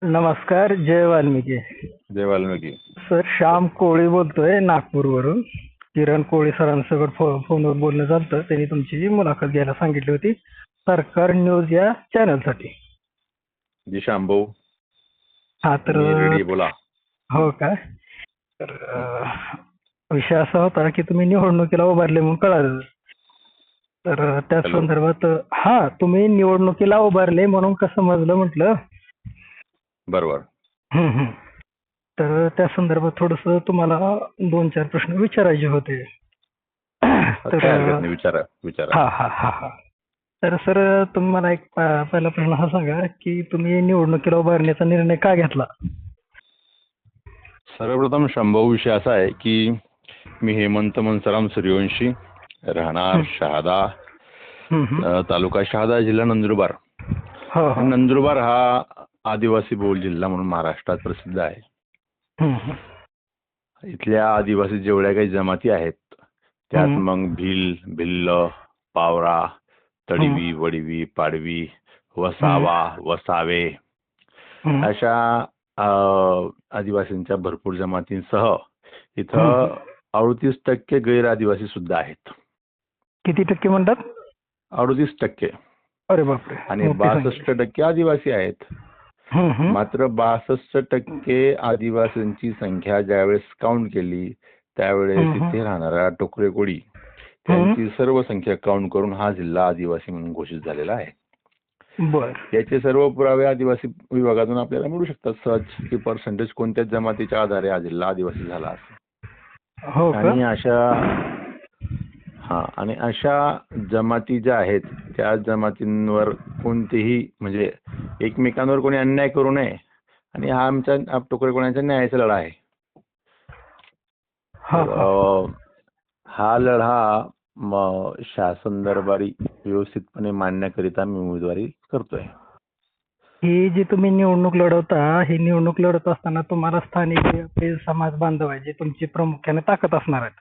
नमस्कार. जय वाल्मिकी. जय वाल्मिकी. सर, श्याम कोळी बोलतोय नागपूरवरून. किरण कोळी सरांसोबत फोनवर बोलणं झालं. त्यांनी तुमची मुलाखत घ्यायला सांगितली होती सरकार न्यूज या चॅनलसाठी. जी शांभाऊ, हा तर मी रेडी, बोला. हो का? तर विषय असा होता की तुम्ही निवडणुकीला उभारले म्हणून कळालं. तर त्या हॅलो. संदर्भात तुम्ही निवडणुकीला उभारले म्हणून कसं समजलं म्हटलं. बरोबर. हम्म. तर त्या संदर्भात थोडस तुम्हाला 2-4 प्रश्न विचारायचे होते. तर काय हरकत नाही, विचारा विचारा. हा हा हा हा तर सर, तुम्ही मला एक पहिला प्रश्न हा सांगा की तुम्ही निवडणुकीला उभारण्याचा निर्णय का घेतला? सर्वप्रथम शांभाऊ, विषय असा आहे की मी हेमंत मनसराम सूर्यवंशी, राहणार शहादा, तालुका शहादा, जिल्हा नंदुरबार. हो हो. नंदुरबार हा आदिवासी बहुल जिल्हा म्हणून महाराष्ट्रात प्रसिद्ध आहे. इथल्या आदिवासी जेवढ्या काही जमाती आहेत त्यात मग भिल, भिल्ल, पावरा, तडवी, वडवी, पाडवी, वसावा, वसावे अशा आदिवासींच्या भरपूर जमातींसह इथं 38% गैर आदिवासी सुद्धा आहेत. किती टक्के म्हणतात? 38%. अरे बापरे. आणि 62% आदिवासी आहेत. मात्र 62% आदिवासींची संख्या ज्यावेळेस काउंट केली त्यावेळेस इथे राहणाऱ्या टोकरे कोळी त्यांची सर्व संख्या काउंट करून हा जिल्हा आदिवासी म्हणून घोषित झालेला आहे. बर. याचे सर्व पुरावे आदिवासी विभागातून आपल्याला मिळू शकतात सहज, की पर्सेंटेज कोणत्या जमातीच्या आधारे हा जिल्हा आदिवासी झाला असं. हो का? आणि अशा जमाती ज्या आहेत त्या जमातींवर कोणतेही म्हणजे एकमेकांवर कोणी अन्याय करू नये, आणि हा आमच्या टोकरे कोळ्यांचा न्यायाचा लढा आहे. हा लढा शासन दरबारी व्यवस्थितपणे मांडण्याकरिता मी उमेदवारी करतोय. ही जी तुम्ही निवडणूक लढवता, ही निवडणूक लढत असताना तुम्हाला स्थानिक जे आपले समाज बांधव आहे, जे तुमची प्रामुख्याने ताकद असणार आहेत,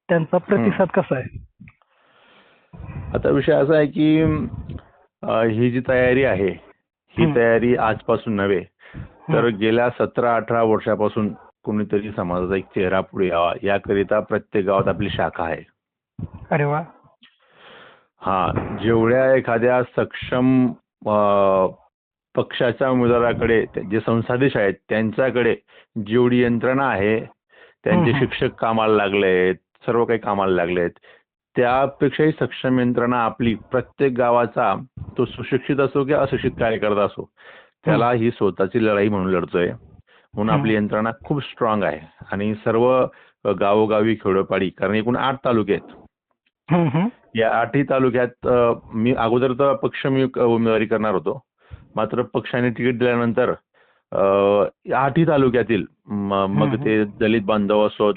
त्यांचा प्रतिसाद कसा आहे? आता विषय असा आहे की ही जी तयारी आहे ही तयारी आजपासून नव्हे तर गेल्या 17-18 वर्षापासून कोणीतरी समाजाचा एक चेहरा पुढे यावा याकरिता प्रत्येक गावात आपली शाखा आहे. अरे वा. जेवढ्या एखाद्या सक्षम पक्षाच्या उमेदवाराकडे जे संस्थाधीश आहेत त्यांच्याकडे जेवढी यंत्रणा आहे, त्यांचे शिक्षक कामाला लागलेत, सर्व काही कामाला लागलेत, त्यापेक्षाही सक्षम यंत्रणा आपली प्रत्येक गावाचा, तो सुशिक्षित असो किंवा अशिक्षित कार्यकर्ता असो, त्याला ही स्वतःची लढाई म्हणून लढतोय. म्हणून आपली यंत्रणा खूप स्ट्रॉंग आहे. आणि सर्व गावोगावी खेडोपाडी, कारण एकूण 8 तालुके आहेत, या 8ही तालुक्यात मी अगोदर तर पक्ष मी उमेदवारी करणार होतो, मात्र पक्षाने तिकीट दिल्यानंतर 8ही तालुक्यातील मग ते दलित बांधव असोत,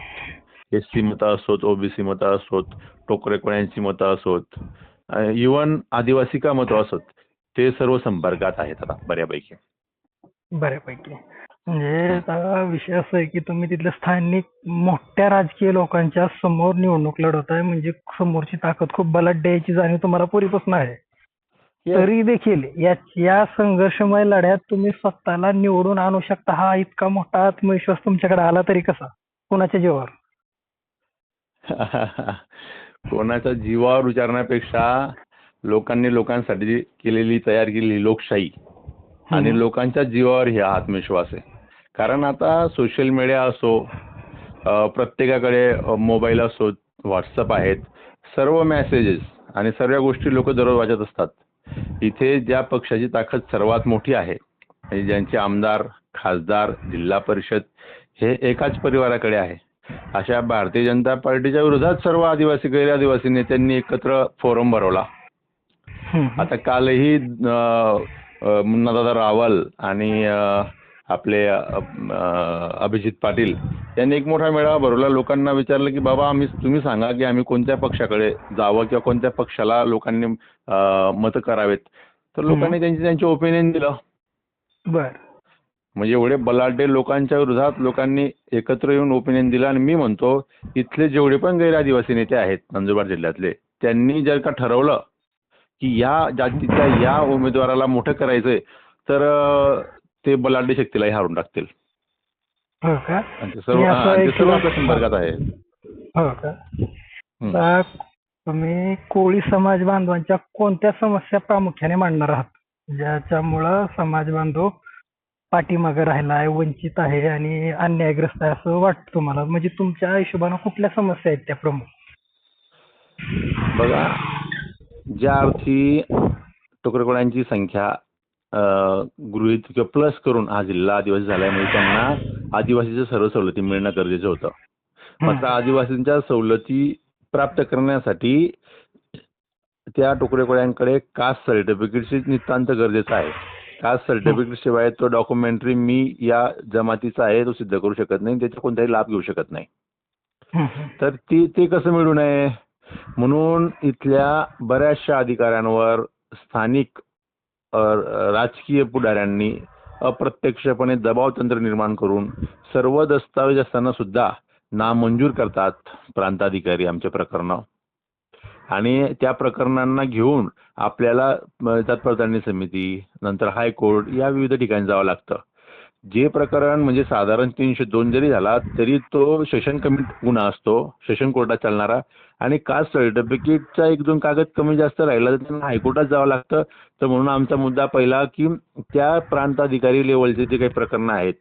एससी मतं असोत, ओबीसी मतं असोत, टोकरे कोळ्यांची मतं असोत, इव्हन आदिवासी का मतं असोत, ते सर्व संपर्कात आहेत आता बऱ्यापैकी. म्हणजे विषय असा आहे की तुम्ही तिथल्या स्थानिक मोठ्या राजकीय लोकांच्या समोर निवडणूक लढवताय, म्हणजे समोरची ताकद खूप बलाढ्य आहे याची जाणीव तुम्हाला पूर्वीपासून आहे. तरी देखील या संघर्षमय लढ्यात तुम्ही स्वतःला निवडून आणू शकता, हा इतका मोठा आत्मविश्वास तुमच्याकडे आला तरी कसा? कोणाच्या जीवावर? कोणाच्या जीवावर विचारण्यापेक्षा लोकांनी लोकांसाठी केलेली, तयार केलेली लोकशाही आणि लोकांच्या जीवावर हा आत्मविश्वास आहे. कारण आता सोशल मीडिया असो, प्रत्येकाकडे मोबाईल असो, व्हॉट्सअप आहेत, सर्व मेसेजेस आणि सर्व गोष्टी लोक दररोज वाचत असतात. इथे ज्या पक्षाची ताकद सर्वात मोठी आहे, म्हणजे ज्यांचे आमदार, खासदार, जिल्हा परिषद हे एकाच परिवाराकडे आहे, अशा भारतीय जनता पार्टीच्या विरोधात सर्व आदिवासी, गैर आदिवासी नेत्यांनी एकत्र फोरम भरवला. आता कालही मुन्नादादा रावल आणि आपले अभिजित पाटील यांनी एक मोठा मेळावा भरवला. लोकांना विचारलं की बाबा तुम्ही सांगा की आम्ही कोणत्या पक्षाकडे जावं किंवा कोणत्या पक्षाला लोकांनी मत करावेत. तर लोकांनी त्यांची ओपिनियन दिलं. म्हणजे एवढे बलाढ्य लोकांच्या विरोधात लोकांनी एकत्र येऊन ओपिनियन दिलं. आणि मी म्हणतो इथले जेवढे पण गैर आदिवासी नेते आहेत नंदुरबार जिल्ह्यातले, त्यांनी जर का ठरवलं की या जातीच्या या उमेदवाराला मोठं करायचंय, तर हम्म. ते बलाढ्य शक्तीलाही हारून टाकतील. हो का? आणि ते सर्व मी असं आणि ते सर्व ऐकलं. आपल्या संपर्कात आहे. हो का? हम्म. आता तुम्ही कोळी समाज बांधवांच्या कोणत्या समस्या प्रामुख्याने मांडणार आहात ज्याच्यामुळं समाज बांधव पाठीमागे राहिलाय, वंचित आहे आणि अन्यायग्रस्त आहे असं वाटतं तुम्हाला? म्हणजे तुमच्या हिशोबानं कुठल्या समस्या आहेत त्या प्रमुख? बघा, ज्या अर्थी टोकरकोळ्यांची संख्या गृहीत किंवा प्लस करून हा जिल्हा आदिवासी झालाय, म्हणजे त्यांना आदिवासीच्या सर्व सवलती मिळणं गरजेचं होतं. मात्र आदिवासींच्या सवलती प्राप्त करण्यासाठी त्या टोकरकोळ्यांकडे कास्ट सर्टिफिकेटची नितांत गरजेचं आहे. कास्ट सर्टिफिकेट शिवाय तो डॉक्युमेंटरी मी या जमातीचा आहे तो सिद्ध करू शकत नाही, त्याचा कोणताही लाभ घेऊ शकत नाही. तर ते कसं मिळू नये म्हणून इथल्या बऱ्याचशा अधिकाऱ्यांवर स्थानिक राजकीय पुढाऱ्यांनी अप्रत्यक्षपणे दबाव तंत्र निर्माण करून सर्व दस्तावेज असताना सुद्धा नामंजूर करतात प्रांताधिकारी आमचे प्रकरण. आणि त्या प्रकरणांना घेऊन आपल्याला तत्परतांनी समिती, नंतर हायकोर्ट या विविध ठिकाणी जावं लागतं. जे प्रकरण म्हणजे साधारण 302 जरी झाला तरी तो सेशन कमिट गुन्हा असतो, सेशन कोर्टात चालणारा. आणि कास्ट सर्टिफिकेटचा 1-2 कागद कमी जास्त राहिला तर त्यांना हायकोर्टात जावं लागतं. तर म्हणून आमचा मुद्दा पहिला की त्या प्रांताधिकारी लेवलचे जे काही प्रकरणं आहेत,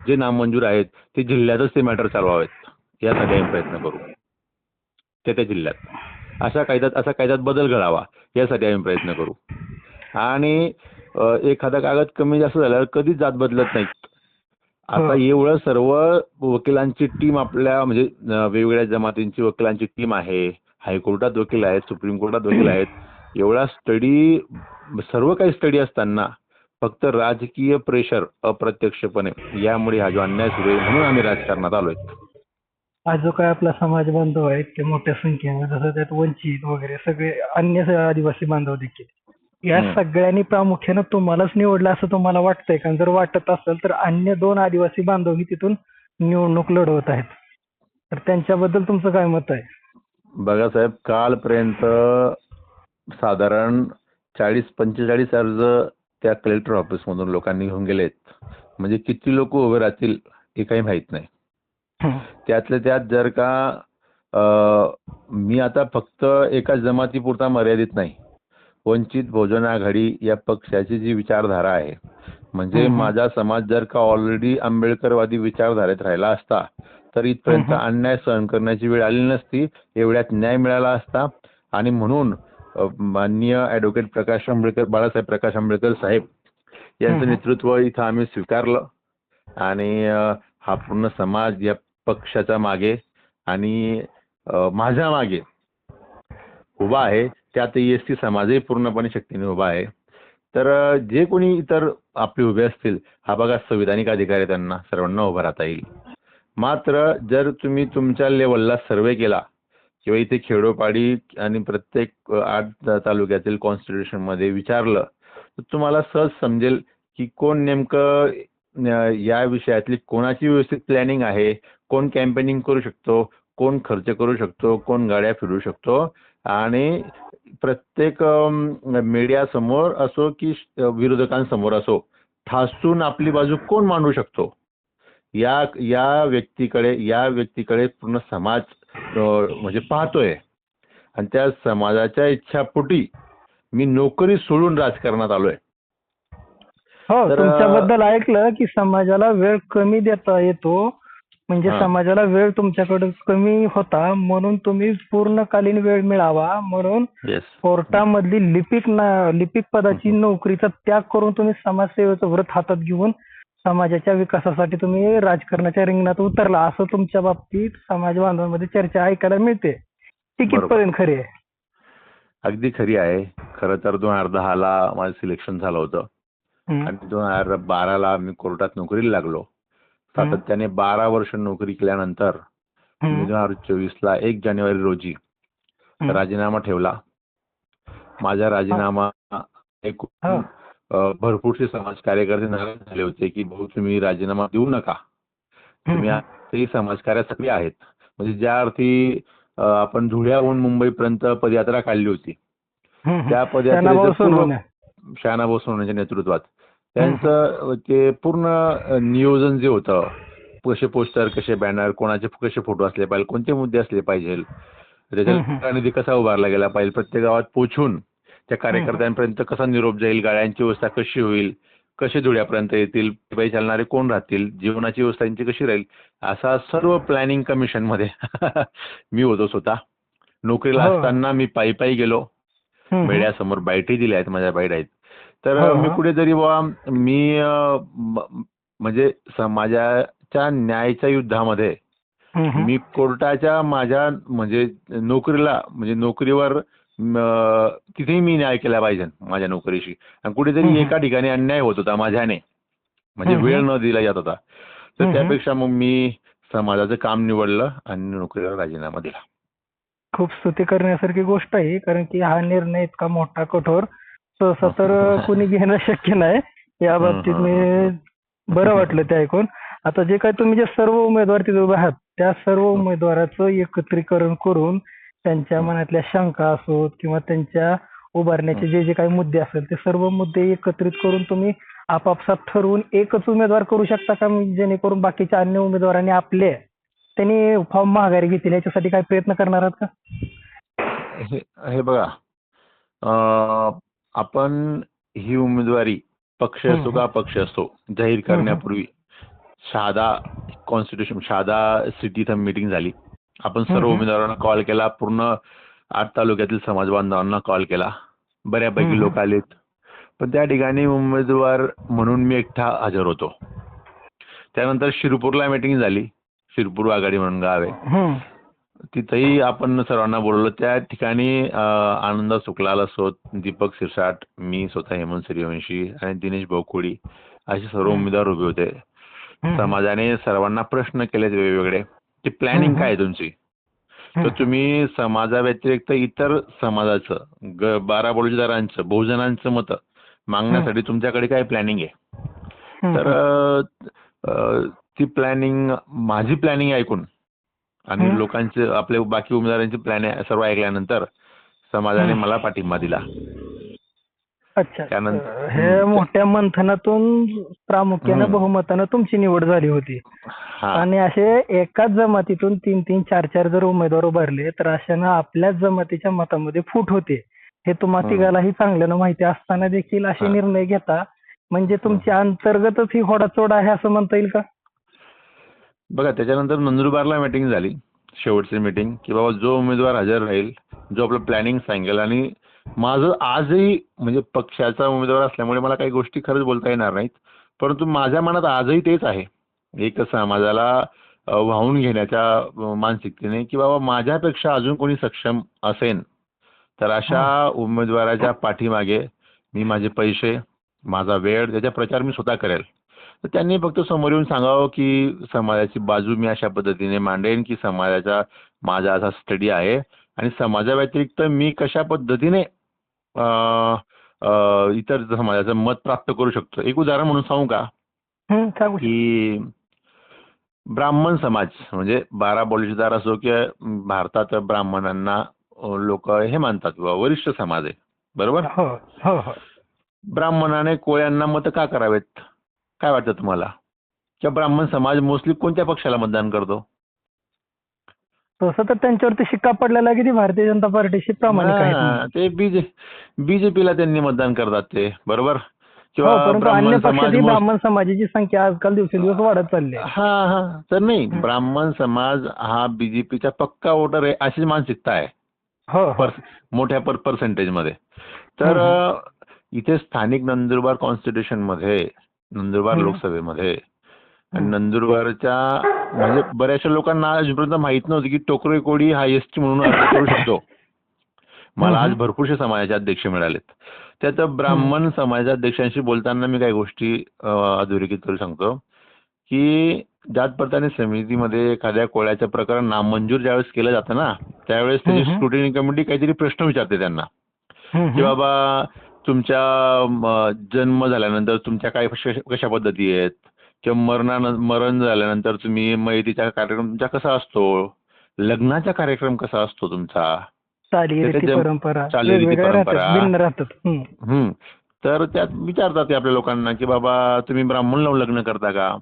जे नामंजूर आहेत, ते जिल्ह्यातच ते मॅटर चालवावेत यासाठी आम्ही प्रयत्न करू. त्या जिल्ह्यात अशा कायद्यात बदल घडावा यासाठी आम्ही प्रयत्न करू. आणि एखादा कागद कमी जास्त झाल्यावर कधीच जात बदलत नाहीत. आता एवढं सर्व वकिलांची टीम आपल्या म्हणजे वेगवेगळ्या जमातींची वकिलांची टीम आहे, हायकोर्टात वकील आहेत, सुप्रीम कोर्टात वकील आहेत. एवढा स्टडी, सर्व काही स्टडी असताना फक्त राजकीय प्रेशर अप्रत्यक्षपणे यामुळे हा जो अन्याय सुरू आहे म्हणून आम्ही राजकारणात आलोय. हा जो काय आपला समाज बांधव आहे ते मोठ्या संख्येने, जसं त्यात वंचित वगैरे सगळे अन्य आदिवासी बांधव देखील, या सगळ्यांनी प्रामुख्यानं तुम्हालाच निवडलं असं तुम्हाला वाटतंय का? जर वाटत असेल तर अन्य 2 आदिवासी बांधवही तिथून निवडणूक लढवत आहेत, तर त्यांच्याबद्दल तुमचं काय मत आहे? बघा साहेब, कालपर्यंत साधारण 40-45 अर्ज त्या कलेक्टर ऑफिसमधून लोकांनी घेऊन गेलेत. म्हणजे किती लोक उभे राहतील हे काही माहित नाही. त्यातल्या त्यात जर का मी आता फक्त एका जमातीपुरता मर्यादित नाही, वंचित बहुजन आघाडी या पक्षाची जी विचारधारा आहे, म्हणजे माझा समाज जर का ऑलरेडी आंबेडकरवादी विचारधारेत राहिला असता तर इथपर्यंत अन्याय सहन करण्याची वेळ आली नसती, एवढ्यात न्याय मिळाला असता. आणि म्हणून माननीय ॲडव्होकेट बाळासाहेब प्रकाश आंबेडकर साहेब यांचं नेतृत्व इथं आम्ही स्वीकारलं. आणि हा पूर्ण समाज या पक्षाच्या मागे आणि माझ्या मागे उभा आहे. त्यात एसटी समाजही पूर्णपणे शक्तीने उभा आहे. तर जे कोणी इतर आपले उभे असतील, हा बघा संविधानिक अधिकार आहे, त्यांना सर्वांना उभं राहता येईल. मात्र जर तुम्ही तुमच्या लेवलला सर्वे केला किंवा इथे खेडोपाडी आणि प्रत्येक 8 तालुक्यातील कॉन्स्टिट्यूशन मध्ये विचारलं तर तुम्हाला सहज समजेल की कोण नेमकं या विषयातली कोणाची व्यवस्थित प्लॅनिंग आहे, कोण कॅम्पेनिंग करू शकतो, कोण खर्च करू शकतो, कोण गाड्या फिरू शकतो. आणि प्रत्येक मीडिया समोर असो की विरोधकांसमोर असो ठासून आपली बाजू कोण मांडू शकतो, या व्यक्तीकडे पूर्ण समाज म्हणजे पाहतोय. आणि त्या समाजाच्या इच्छापोटी मी नोकरी सोडून राजकारणात आलोय. हो, तुमच्याबद्दल ऐकलं की समाजाला वेळ कमी देता येतो, म्हणजे समाजाला वेळ तुमच्याकडे कमी होता म्हणून तुम्ही पूर्णकालीन वेळ मिळावा म्हणून कोर्टामधली लिपिक पदाची नोकरीचा त्याग करून तुम्ही समाजसेवेचं व्रत हातात घेऊन समाजाच्या विकासासाठी तुम्ही राजकारणाच्या रिंगणात उतरला, असं तुमच्या बाबतीत समाज बांधवांमध्ये चर्चा ऐकायला मिळते. ती कितपर्यंत खरी आहे? अगदी खरी आहे. खरं तर 2010ला माझं सिलेक्शन झालं होतं आणि 2012ला मी कोर्टात नोकरीला लागलो. सातत्याने 12 वर्ष नोकरी केल्यानंतर मी 2024ला 1 जानेवारी रोजी राजीनामा ठेवला. माझा राजीनामा भरपूरसे समाज कार्यकर्ते नाराज झाले होते की भाऊ तुम्ही राजीनामा देऊ नका, तुम्ही आजही समाजकार्यात सक्रिय आहेत. म्हणजे ज्या अर्थी आपण धुळ्याहून मुंबईपर्यंत पदयात्रा काढली होती, त्या पदयात्रेच्या शहाणाभाऊ सोनवणेच्या नेतृत्वात त्यांचं ते पूर्ण नियोजन जे होतं, कसे पोस्टर, कसे बॅनर, कोणाचे कसे फोटो असले पाहिजे, कोणते मुद्दे असले पाहिजे, त्याच्या निधी कसा उभारला गेला पाहिजे, प्रत्येक गावात पोहोचून त्या कार्यकर्त्यांपर्यंत कसा निरोप जाईल, गाड्यांची व्यवस्था कशी होईल, कसे धुळ्यापर्यंत येतील, पायी चालणारे कोण राहतील, जेवणाची व्यवस्था त्यांची कशी राहील, असा सर्व प्लॅनिंग कमिशन मध्ये मी होतो स्वतः. नोकरीला असताना मी पायी पायी गेलो. मेड्यासमोर बाईटही दिल्या आहेत, माझ्या बाईट आहेत. तर मी कुठेतरी मी म्हणजे समाजाच्या न्यायाच्या युद्धामध्ये मी कोर्टाच्या माझ्या म्हणजे नोकरीला म्हणजे नोकरीवर तिथेही मी न्याय केला पाहिजे माझ्या नोकरीशी. आणि कुठेतरी एका ठिकाणी अन्याय होत होता माझ्याने, म्हणजे वेळ न दिला जात होता. तर त्यापेक्षा मग मी समाजाचं काम निवडलं आणि नोकरीला राजीनामा दिला. खूप स्तुती करण्यासारखी गोष्ट आहे, कारण की हा निर्णय इतका मोठा कठोर सहसा तर कोणी घेणं शक्य नाही. या बाबतीत मी बरं वाटलं ते ऐकून. आता जे काय तुम्ही जे सर्व उमेदवार तिथे उभे आहात त्या सर्व उमेदवाराचं एकत्रीकरण करून त्यांच्या मनातल्या शंका असोत किंवा त्यांच्या उभारण्याचे जे जे काही मुद्दे असेल ते सर्व मुद्दे एकत्रित करून तुम्ही आपापसात ठरवून एकच उमेदवार करू शकता का, जेणेकरून बाकीच्या अन्य उमेदवारांनी आपले त्यांनी फॉर्म माघारी घेतील याच्यासाठी काय प्रयत्न करणार आहात का? हे बघा, आपण ही उमेदवारी पक्ष असो का अपक्ष असो जाहीर करण्यापूर्वी शहादा सिटी इथं मीटिंग झाली. आपण सर्व उमेदवारांना कॉल केला, पूर्ण 8 तालुक्यातील समाज बांधवांना कॉल केला. बऱ्यापैकी लोक आलेत, पण त्या ठिकाणी उमेदवार म्हणून मी एकटा हजर होतो. त्यानंतर शिरपूरला मीटिंग झाली. शिरपूर आघाडी म्हणून गाव आहे, तिथेही आपण सर्वांना बोलवलं. त्या ठिकाणी आनंद सुकलाल असोत, दीपक सिरसाट, मी स्वतः हेमंत सूर्यवंशी आणि दिनेश बोकोडी असे सर्व उमेदवार उभे होते. समाजाने सर्वांना प्रश्न केलेत वेगवेगळे की प्लॅनिंग काय आहे तुमची, तर तुम्ही समाजाव्यतिरिक्त इतर समाजाचं 12 बलुतेदारांचं बहुजनांचं मत मागण्यासाठी तुमच्याकडे काय प्लॅनिंग आहे. तर ती प्लॅनिंग माझी प्लॅनिंग ऐकून आणि लोकांचे आपले बाकी उमेदवारांची प्लॅनिंग सर्व ऐकल्यानंतर समाजाने मला पाठिंबा दिला. अच्छा, हे मोठ्या मंथनातून प्रामुख्यानं बहुमतानं तुमची निवड झाली होती. आणि असे एकाच जमातीतून 3-3, 4-4 जर उमेदवार उभारले तर अशानं आपल्याच जमातीच्या मतामध्ये फूट होते. हे तुम्हा तिघालाही चांगल्यानं माहिती असताना देखील असे निर्णय घेता म्हणजे तुमची अंतर्गतच ही होडाचोड आहे असं म्हणता येईल का? बघा, त्याच्यानंतर नंदुरबारला मीटिंग झाली, शेवटची मीटिंग, की बाबा जो उमेदवार हजर राहील, जो आपलं प्लॅनिंग सांगेल. आणि माझं आजही म्हणजे पक्षाचा उमेदवार असल्यामुळे मला काही गोष्टी खरंच बोलता येणार नाहीत, परंतु माझ्या मनात आजही तेच आहे, एक समाजाला वाहून घेण्याच्या मानसिकतेने, की बाबा माझ्यापेक्षा अजून कोणी सक्षम असेल तर अशा उमेदवाराच्या पाठीमागे मी माझे पैसे, माझा वेळ, त्याचा प्रचार मी स्वतः करेल. तर त्यांनी फक्त समोर येऊन सांगावं की समाजाची बाजू मी अशा पद्धतीने मांडेन की समाजाचा माझा असा स्टडी आहे आणि समाजाव्यतिरिक्त मी कशा पद्धतीने इतर समाजाचं मत प्राप्त करू शकतो. एक उदाहरण म्हणून सांगू का, की ब्राह्मण समाज म्हणजे 12 बलुतेदार असो किंवा भारतात ब्राह्मणांना लोक हे मानतात किंवा वरिष्ठ समाज आहे, बरोबर. ब्राह्मणाने कोळ्यांना मत का करावेत, काय वाटतं तुम्हाला? किंवा ब्राह्मण समाज मोस्टली कोणत्या पक्षाला मतदान करतो? तसं तर त्यांच्यावरती शिक्का पडलेला की भारतीय जनता पार्टीशी प्रामाणिक आहेत. ते बीजेपीला त्यांनी मतदान करतात ते, बरोबर. किंवा ब्राह्मण समाजाची संख्या आजकाल दिवसेंदिवस वाढत चालली आहे. तर नाही, ब्राह्मण समाज हा बीजेपीचा पक्का वोटर आहे अशी मानसिकता आहे मोठ्या पर्सेंटेज मध्ये. तर इथे स्थानिक नंदुरबार कॉन्स्टिट्यूशन मध्ये, नंदुरबार लोकसभेमध्ये आणि नंदुरबारच्या म्हणजे बऱ्याचशा लोकांना अजूनपर्यंत माहित नव्हतं की टोकरे कोळी हा एसटी म्हणून अर्ज करू शकतो. मला आज भरपूरशे समाजाचे अध्यक्ष मिळालेत. त्यात ब्राह्मण समाजाच्या अध्यक्षांशी बोलताना मी काही गोष्टी अधोरेखित करू सांगतो, की जात पडताळणी समितीमध्ये एखाद्या कोळ्याचं प्रकरण नामंजूर ज्यावेळेस केलं जातं ना, त्यावेळेस त्याची स्क्रुटिनी कमिटी काहीतरी प्रश्न विचारते त्यांना, की बाबा तुमच्या जन्म झाल्यानंतर तुमच्या काय कशा पद्धती आहेत, किंवा मरण झाल्यानंतर तुम्ही मयतीचा कार्यक्रम तुमचा कसा असतो, लग्नाचा कार्यक्रम कसा असतो तुमचा, चालीरीती परंपरा. तर त्यात विचारतात ते आपल्या लोकांना की बाबा तुम्ही ब्राह्मण लावून लग्न करता का?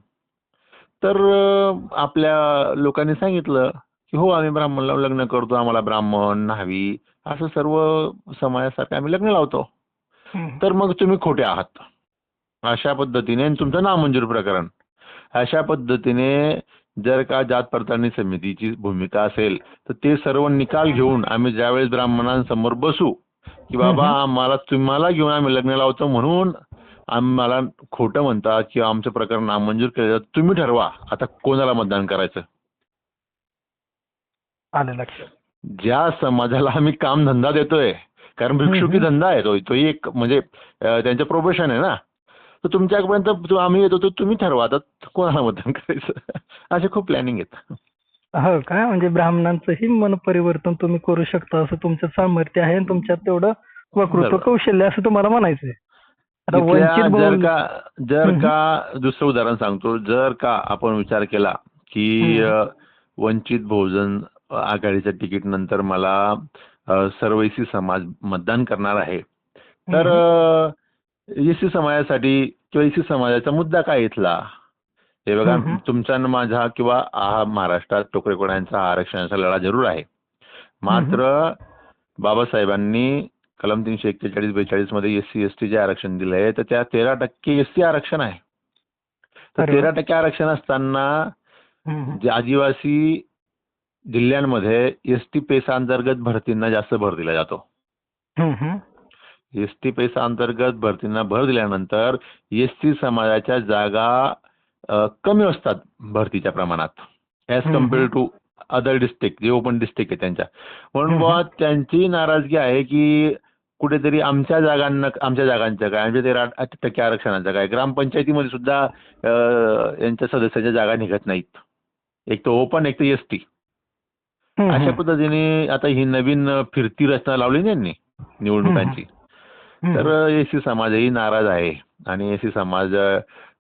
तर आपल्या लोकांनी सांगितलं की हो आम्ही ब्राह्मण लावून लग्न करतो, आम्हाला ब्राह्मण, न्हावी असं सर्व समाजासारखं आम्ही लग्न लावतो. हम्म. तर मग तुम्ही खोटे आहात. अशा पद्धतीने आणि तुमचं नामंजूर प्रकरण. अशा पद्धतीने जर का जात पडताळणी समितीची भूमिका असेल तर ते सर्व निकाल घेऊन आम्ही ज्यावेळेस ब्राह्मणांसमोर बसू की बाबा आम्हाला तुम्हाला घेऊन आम्ही लग्न लावतो म्हणून आम्हाला खोटं म्हणतात किंवा आमचं प्रकरण नामंजूर केलं जातं, तुम्ही ठरवा आता कोणाला मतदान करायचं. आलं लक्षात. ज्या समाजाला आम्ही कामधंदा देतोय, कारण भिक्षुकी धंदा आहे तोही एक म्हणजे त्यांचं प्रोफेशन आहे ना, तर तुमच्यापर्यंत आम्ही येतो तर तुम्ही ठरवा आता कोणाला मतदान करायचं. असे खूप प्लॅनिंग आहेत. हो का? म्हणजे ब्राह्मणांचंही मन परिवर्तन तुम्ही करू शकता असं तुमचं सामर्थ्य आहे आणि तुमच्यात तेवढं वक्तृत्व बरोबर. कौशल्य असं तुम्हाला म्हणायचंय. आता इथल्या वंचित जर बहुजन का दुसरं उदाहरण सांगतो, जर का आपण विचार केला की वंचित बहुजन आघाडीच्या तिकीट नंतर मला सर्व एसी समाज मतदान करणार आहे, तर एसी समाजासाठी किंवा एसी समाजाचा मुद्दा काय इथला? हे बघा, तुमचा आणि माझा किंवा महाराष्ट्रात टोकरेकोड्यांचा आरक्षणाचा लढा जरूर आहे. मात्र बाबासाहेबांनी कलम 341-42 मध्ये SC-ST जे आरक्षण दिलंय तर त्या 13% SC आरक्षण आहे. तर 13% आरक्षण असताना जे आदिवासी जिल्ह्यांमध्ये एसटी पेसा अंतर्गत भरतींना जास्त भर दिला जातो. एसटी पेसा अंतर्गत भरतींना भर दिल्यानंतर एससी समाजाच्या जागा कमी असतात भरतीच्या प्रमाणात as compared to other district जे ओपन डिस्ट्रिक्ट आहे त्यांच्या. म्हणून बुवा त्यांची नाराजगी आहे की कुठेतरी आमच्या जागांचं काय, आमच्या 13% आरक्षणाचं काय, ग्रामपंचायतीमध्ये सुद्धा यांच्या सदस्याच्या जागा निघत नाहीत. एक तर ओपन एक तर एसटी. अशा पद्धतीने आता ही नवीन फिरती रचना लावली ना यांनी निवडणुकांची. तर एसी समाजही नाराज आहे आणि एसी समाज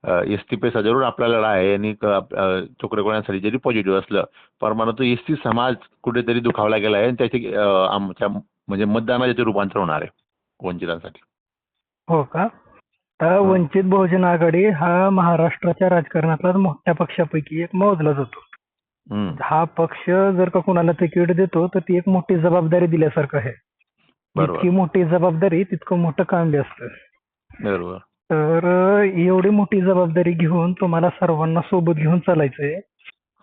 एसटी पेसा जरूर आपला लढा आहे आणि टोकरेकोड्यांसाठी जरी पॉझिटिव्ह असलं परंतु एसटी समाज कुठेतरी दुखावला गेला आहे आणि त्याचे आमच्या म्हणजे मतदानाचे रूपांतर होणार आहे वंचितांसाठी. हो का? तर वंचित बहुजन आघाडी हा महाराष्ट्राच्या राजकारणातला मोठ्या पक्षापैकी एक मोजला जातो. हा पक्ष जर का कोणाला तिकीट देतो तर ती एक मोठी जबाबदारी दिल्यासारखं आहे. जितकी मोठी जबाबदारी तितकं मोठं काम बी असतं. बरोबर. तर एवढी मोठी जबाबदारी घेऊन तुम्हाला सर्वांना सोबत घेऊन चालायचंय.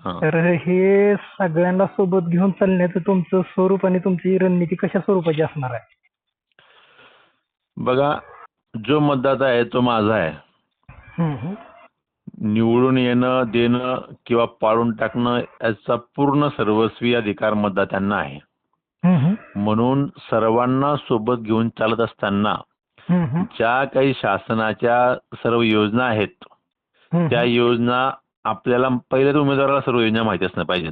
तर हे सगळ्यांना सोबत घेऊन चालण्याचं तुमचं स्वरूप आणि तुमची रणनीती कशा स्वरूपाची असणार आहे? बघा, जो मतदाता आहे तो माझा आहे. निवडून येणं, देणं किंवा पाडून टाकणं याचा पूर्ण सर्वस्वी अधिकार मतदात्यांना आहे. म्हणून सर्वांना सोबत घेऊन चालत असताना ज्या काही शासनाच्या सर्व योजना आहेत त्या योजना आपल्याला पहिल्याच उमेदवाराला सर्व योजना माहिती असणं पाहिजे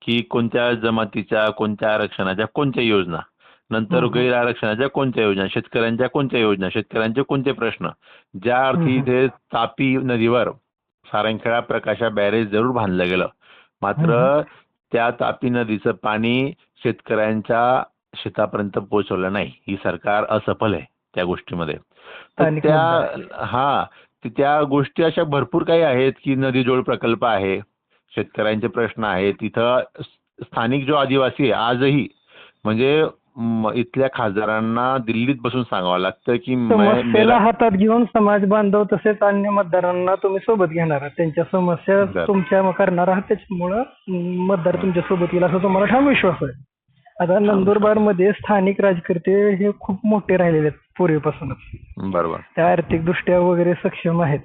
की कोणत्या जमातीच्या, कोणत्या आरक्षणाच्या, कोणत्या योजना, नंतर गैर आरक्षणाच्या कोणत्या योजना, शेतकऱ्यांच्या कोणत्या योजना, शेतकऱ्यांचे कोणते प्रश्न. ज्या अर्थी इथे तापी नदीवर सारंगखेडा प्रकाशा बॅरेज जरूर बांधलं गेलं, मात्र त्या तापी नदीचं पाणी शेतकऱ्यांच्या शेतापर्यंत पोहोचवलं नाही. ही सरकार असफल आहे त्या गोष्टीमध्ये. तर त्या गोष्टी अशा भरपूर काही आहेत की नदीजोड प्रकल्प आहे, शेतकऱ्यांचे प्रश्न आहेत. तिथं स्थानिक जो आदिवासी आहे आजही म्हणजे इथल्या खासदारांना दिल्लीत बसून सांगावं लागतं की समस्येला हातात घेऊन समाज बांधव तसेच अन्य मतदारांना तुम्ही सोबत घेणार आहात, त्यांच्या समस्या तुमच्या करणार आहात, त्याच्यामुळं मतदार तुमच्या सोबत येईल असं तुम्हाला ठाम विश्वास आहे. आता नंदुरबार मध्ये स्थानिक राजकर्ते हे खूप मोठे राहिलेले आहेत पूर्वीपासूनच. बरोबर. त्या आर्थिक दृष्ट्या वगैरे सक्षम आहेत.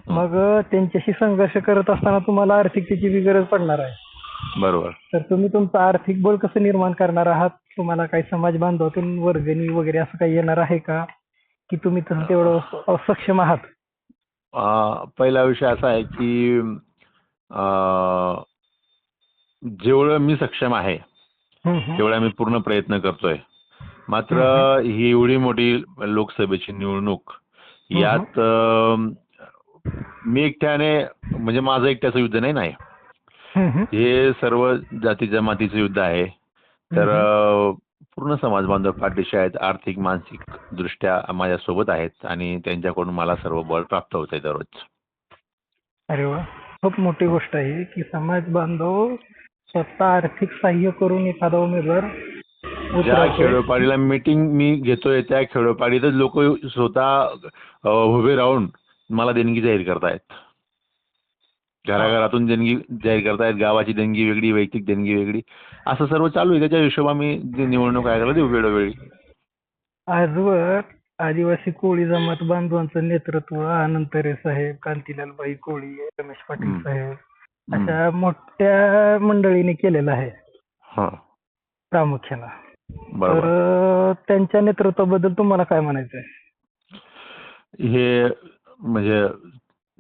मग त्यांच्याशी संघर्ष करत असताना तुम्हाला आर्थिकतेची बी गरज पडणार आहे. बरोबर. तर तुम्ही तुमचं आर्थिक बळ कसं निर्माण करणार आहात? तुम्हाला काही समाज बांधवातून वर्गणी वगैरे असं काही येणार आहे का की तुम्ही तसं तेवढं सक्षम आहात? पहिला विषय असा आहे की जेवढं मी सक्षम आहे तेवढा मी पूर्ण प्रयत्न करतोय. मात्र ही एवढी मोठी लोकसभेची निवडणूक, यात मी एकट्याने म्हणजे माझं एकट्याचं युद्ध नाही ना, हे सर्व जाती जमातीचं युद्ध आहे. तर पूर्ण समाज बांधव पाठीशी आहेत. आर्थिक मानसिक दृष्ट्या माझ्यासोबत आहेत आणि त्यांच्याकडून मला सर्व बळ प्राप्त होत आहे दररोज. अरे वा, खूप मोठी गोष्ट आहे की समाज बांधव स्वतः आर्थिक सहाय्य करून एखादा उमेदवार ज्या उतरवतोय. खेडोपाडीला मीटिंग मी घेतोय त्या खेडोपाडीतच लोक स्वतः उभे राहून मला देणगी जाहीर करतायत. घराघरातून देणगी जाहीर करतायत. गावाची देणगी वेगळी, वैयक्तिक देणगी वेगळी, असं सर्व चालू आहे. त्याच्या हिशोबा मी निवडणूक आयोगाला देऊ वेळोवेळी. आजवर आदिवासी कोळी जमात बांधवांचं नेतृत्व अनंतरे साहेब, कांतीलालबाई कोळी, रमेश पाटील साहेब अशा मोठ्या मंडळीने केलेलं आहे हा, प्रामुख्यानं. बरोबर. तर त्यांच्या नेतृत्वाबद्दल तुम्हाला काय म्हणायचंय? हे म्हणजे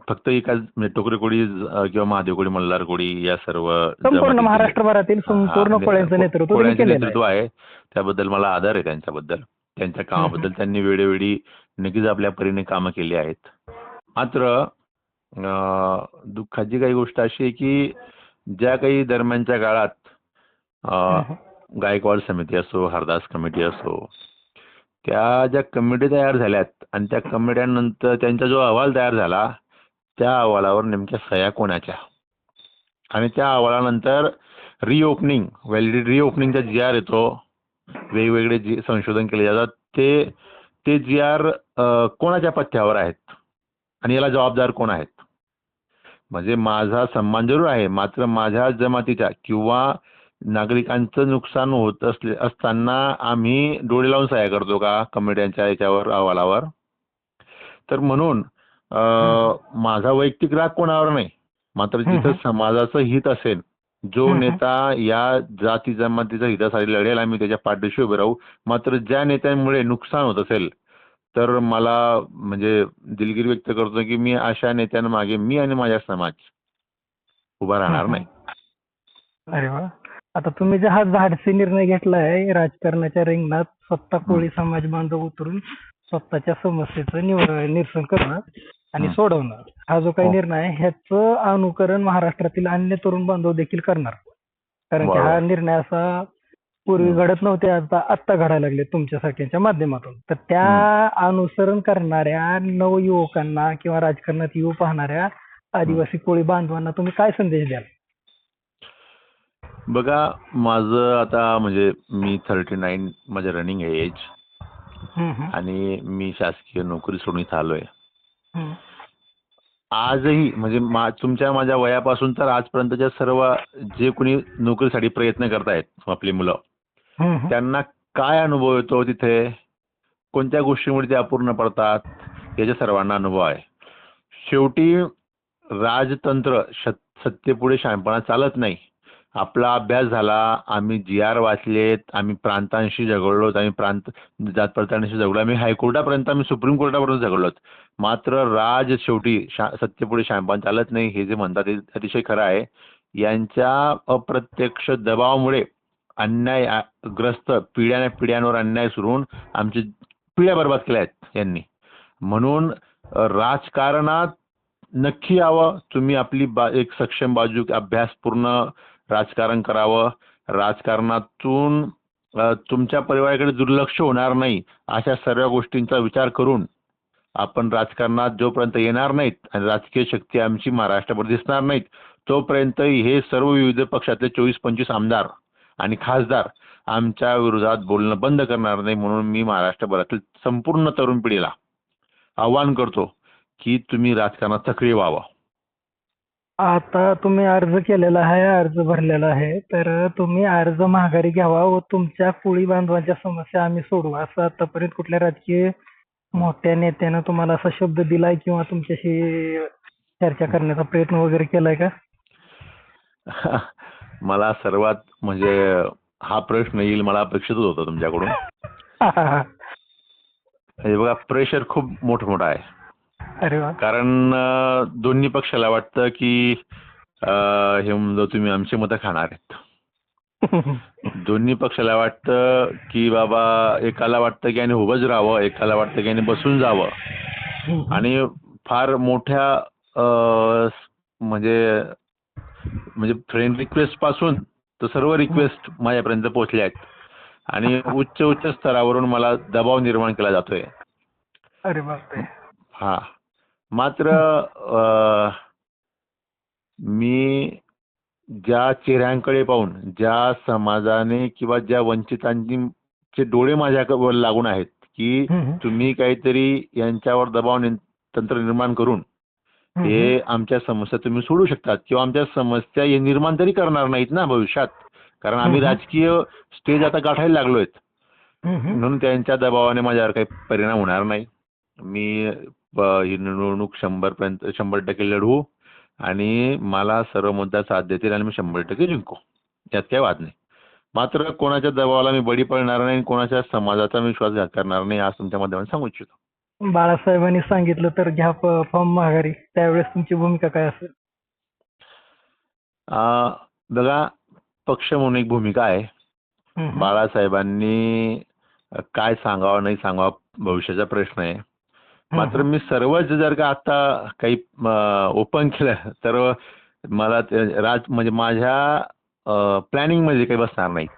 फक्त एकाच म्हणजे टोकरी कोळी किंवा महादेव कोळी, मल्हार कोळी या सर्व संपूर्ण जमातीचे- महाराष्ट्रभरातील संपूर्ण कोळ्यांचं नेतृत्व त्यांनी कोळ्यांचे केलेलं नेतृत्व आहे. त्याबद्दल मला आदर आहे त्यांच्याबद्दल. त्यांच्या कामाबद्दल त्यांनी वेळोवेळी नक्कीच आपल्या परीने कामं केली आहेत. मात्र दुःखाची काही गोष्ट अशी आहे की ज्या काही दरम्यानच्या काळात गायकवाड समिती असो, हरदास कमिटी असो, त्या ज्या कमिटी तयार झाल्यात आणि त्या कमिट्यांनंतर त्यांचा जो अहवाल तयार झाला त्या अहवालावर नेमक्या सह्या कोणाच्या आणि त्या अहवालानंतर रिओपनिंग, व्हॅलिडिटी रिओपनिंगचा जी आर येतो, वेगवेगळे जे संशोधन केले जातात ते जी आर कोणाच्या पथ्यावर आहेत आणि याला जबाबदार कोण आहेत. म्हणजे माझा सन्मान जरूर आहे, मात्र माझ्या जमातीच्या किंवा नागरिकांचं नुकसान होत असताना आम्ही डोळे लावून सह्या करतो का कमिट्यांच्या याच्यावर अहवालावर? तर म्हणून माझा वैयक्तिक राग कोणावर नाही, मात्र जिथं समाजाचं हित असेल, जो नेता या जाती जमातीच्या हितासाठी लढेल आम्ही त्याच्या पाठीशी उभे राहू. मात्र ज्या नेत्यांमुळे नुकसान होत असेल तर मला म्हणजे दिलगिरी व्यक्त करतो की मी अशा नेत्यांमागे मी आणि माझा समाज उभा राहणार नाही. अरे वा, आता तुम्ही जे हा धाडसी निर्णय घेतलाय राजकारणाच्या रिंगणात स्वतः कोळी समाज बांधव उतरून स्वतःच्या समस्येचं निरसन करणं आणि सोडवणं, हा जो काही निर्णय आहे ह्याचं अनुकरण महाराष्ट्रातील अन्य तरुण बांधव देखील करणार. कारण की हा निर्णय असा पूर्वी घडत नव्हते, आता घडायला लागले तुमच्यासारख्यांच्या माध्यमातून. तर त्या अनुसरण करणाऱ्या नवयुवकांना किंवा राजकारणात येऊ पाहणाऱ्या आदिवासी कोळी बांधवांना तुम्ही काय संदेश द्याल? बघा, माझं आता म्हणजे मी 39 माझं रनिंग आहे एज आणि मी शासकीय नोकरी सोडून इथं आलोय. आजही म्हणजे तुमच्या माझ्या वयापासून तर आजपर्यंतच्या सर्व जे कोणी नोकरीसाठी प्रयत्न करतायत आपली मुलं, त्यांना काय अनुभव येतो तिथे, कोणत्या गोष्टीमुळे ते अपूर्ण पडतात, याच्या सर्वांना अनुभव आहे. शेवटी राजतंत्र सत्तेपुढे शहाणपणा चालत नाही. आपला अभ्यास झाला, आम्ही जी आर वाचलेत, आम्ही प्रांतांशी झगडलोत, आम्ही जात प्रतांशी झगडलो, आम्ही हायकोर्टापर्यंत, आम्ही सुप्रीम कोर्टापर्यंत झगडलोत. मात्र शेवटी सत्तेपुढे शहाणपणा चालत नाही हे जे म्हणतात ते अतिशय खरं आहे. यांच्या अप्रत्यक्ष दबावामुळे अन्यायग्रस्त पिढ्यानपिढ्यांवर अन्याय सुरून आमची पिढ्या बर्बाद केल्या आहेत यांनी. म्हणून राजकारणात नक्की यावं, तुम्ही आपली एक सक्षम बाजू अभ्यासपूर्ण राजकारण करावं. राजकारणातून तुमच्या परिवाराकडे दुर्लक्ष होणार नाही अशा सर्व गोष्टींचा विचार करून आपण राजकारणात जोपर्यंत येणार नाहीत आणि राजकीय शक्ती आमची महाराष्ट्रावर दिसणार नाहीत तोपर्यंत हे सर्व विविध पक्षातले 24-25 आमदार आणि खासदार आमच्या विरोधात बोलणं बंद करणार नाही. म्हणून मी महाराष्ट्रभरातील संपूर्ण तरुण पिढीला आवाहन करतो की तुम्ही राजकारणात सक्रिय व्हावं. आता तुम्ही अर्ज केलेला आहे, अर्ज भरलेला आहे, तर तुम्ही अर्ज माघारी घ्यावा व तुमच्या कोळी बांधवांच्या समस्या आम्ही सोडवू असं आतापर्यंत कुठल्या राजकीय मोठ्या नेत्यानं तुम्हाला असा शब्द दिलाय किंवा तुमच्याशी चर्चा करण्याचा प्रयत्न वगैरे केलाय का? मला सर्वात म्हणजे हा प्रश्न येईल मला अपेक्षित होता तुमच्याकडून. हे बघा, प्रेशर खूप मोठा आहे. अरे वा. कारण दोन्ही पक्षाला वाटतं की हे तुम्ही आमची मतं खाणार आहेत. दोन्ही पक्षाला वाटतं की बाबा, एकाला वाटतं की याने उभंच राहावं, एकाला वाटतं की याने बसून जावं. आणि फार मोठ्या म्हणजे फ्रेंड रिक्वेस्ट पासून तर सर्व रिक्वेस्ट माझ्यापर्यंत पोहोचल्या आहेत. आणि उच्च उच्च स्तरावरून मला दबाव निर्माण केला जातोय. अरे बापरे. हा. मात्र मी ज्या चेहऱ्यांकडे पाहून, ज्या समाजाने किंवा ज्या वंचितांचे डोळे माझ्यावर लागून आहेत, की हम्म, तुम्ही काहीतरी यांच्यावर तंत्र निर्माण करून हे आमच्या समस्या तुम्ही सोडू शकतात किंवा आमच्या समस्या हे निर्माण तरी करणार नाहीत ना भविष्यात. कारण आम्ही राजकीय स्टेज आता गाठायला लागलोय. म्हणून त्यांच्या दबावाने माझ्यावर काही परिणाम होणार नाही. मी ही निवडणूक 100% लढवू आणि मला सर्व मुद्दा साथ देतील आणि मी 100% जिंकू. यात काही वाद नाही. मात्र कोणाच्या दबावाला मी बळी पडणार नाही, कोणाच्या समाजाचा विश्वासघात करणार नाही, आज तुमच्या माध्यमातून सांगू इच्छितो. बाळासाहेबांनी सांगितलं तर घ्या फॉर्म माघारी, त्यावेळेस तुमची भूमिका काय असेल? बघा, पक्ष म्हणून एक भूमिका आहे. बाळासाहेबांनी काय सांगावं नाही सांगावं भविष्याचा प्रश्न आहे. मात्र मी सर्वच जर का आता काही ओपन केलं तर मला म्हणजे माझ्या प्लॅनिंग मध्ये काही बसणार नाहीत.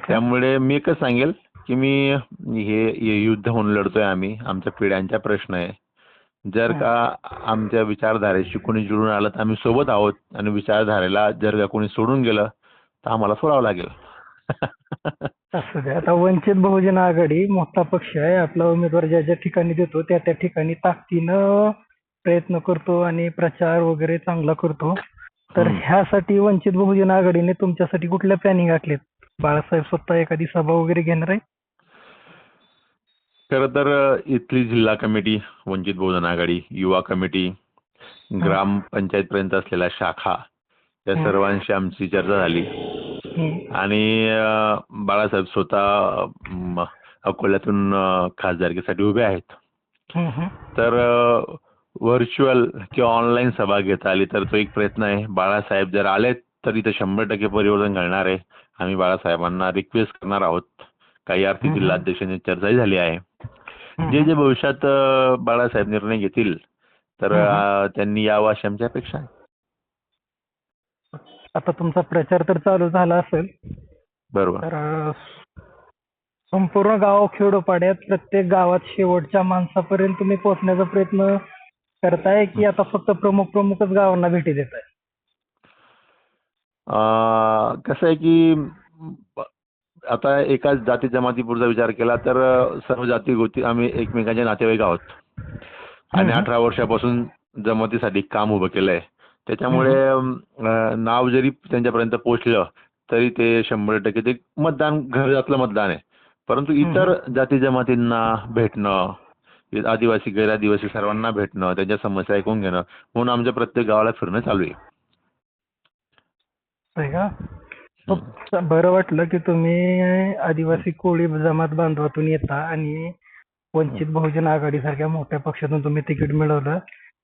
त्यामुळे मी एकच सांगेल की मी हे युद्ध म्हणून लढतोय आम्ही, आमच्या पिढ्यांचा प्रश्न आहे. जर का आमच्या विचारधारेशी कोणी जुळून आलं तर आम्ही सोबत आहोत आणि विचारधारेला जर का कोणी सोडून गेलं तर आम्हाला सोडावं लागेल. असं द्या. आता वंचित बहुजन आघाडी मोठा पक्ष आहे. आपला उमेदवार ज्या ज्या ठिकाणी देतो त्या त्या ठिकाणी ताकदीनं प्रयत्न करतो आणि प्रचार वगैरे चांगला करतो. तर ह्यासाठी वंचित बहुजन आघाडीने तुमच्यासाठी कुठल्या प्लॅनिंग आखलेत? बाळासाहेब स्वतः एखादी सभा वगैरे घेणार आहे? खरं तर इथली जिल्हा कमिटी, वंचित बहुजन आघाडी, युवा कमिटी, ग्रामपंचायत पर्यंत असलेल्या शाखा, या सर्वांशी आमची चर्चा झाली आणि बाळासाहेब स्वतः अकोल्यातून खासदारकीसाठी उभे आहेत. तर व्हर्च्युअल किंवा ऑनलाईन सभा घेता आली तर तो एक प्रयत्न आहे. बाळासाहेब जर आले तर इथे 100% परिवर्तन घडणार आहे. आम्ही बाळासाहेबांना रिक्वेस्ट करणार आहोत. काही आर्थिक जिल्हाध्यक्षांची चर्चाही झाली आहे. जे जे भविष्यात बाळासाहेब निर्णय घेतील तर त्यांनी यावं अशी आमची अपेक्षा आहे. आता तुमचा प्रचार तर चालू झाला असेल. बरोबर. तर संपूर्ण गाव खेडोपाड्यात प्रत्येक गावात शेवटच्या माणसापर्यंत तुम्ही पोहोचण्याचा प्रयत्न करताय की आता फक्त प्रमुखच गावांना भेटी देताय? कसं आहे की आता एकाच जाती जमातीपुरता विचार केला तर सर्व जाती गोष्टी आम्ही एकमेकांचे नातेवाईक आहोत आणि 18 वर्षापासून जमातीसाठी काम उभं केलंय. त्याच्यामुळे नाव जरी त्यांच्यापर्यंत पोहोचलं तरी ते 100% ते मतदान घरातलं मतदान आहे. परंतु इतर जाती जमातींना भेटणं, आदिवासी गैरआदिवासी सर्वांना भेटणं, त्यांच्या समस्या ऐकून घेणं म्हणून आमच्या प्रत्येक गावाला फिरणं चालू आहे. खूप बरं वाटलं की तुम्ही आदिवासी कोळी जमात बांधवातून येता आणि वंचित बहुजन आघाडी सारख्या मोठ्या पक्षातून तुम्ही तिकीट मिळवलं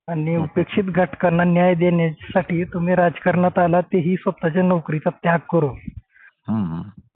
आणि उपेक्षित घटकांना न्याय देण्यासाठी तुम्ही राजकारणात आला, तेही स्वतःच्या नोकरीचा त्याग करून.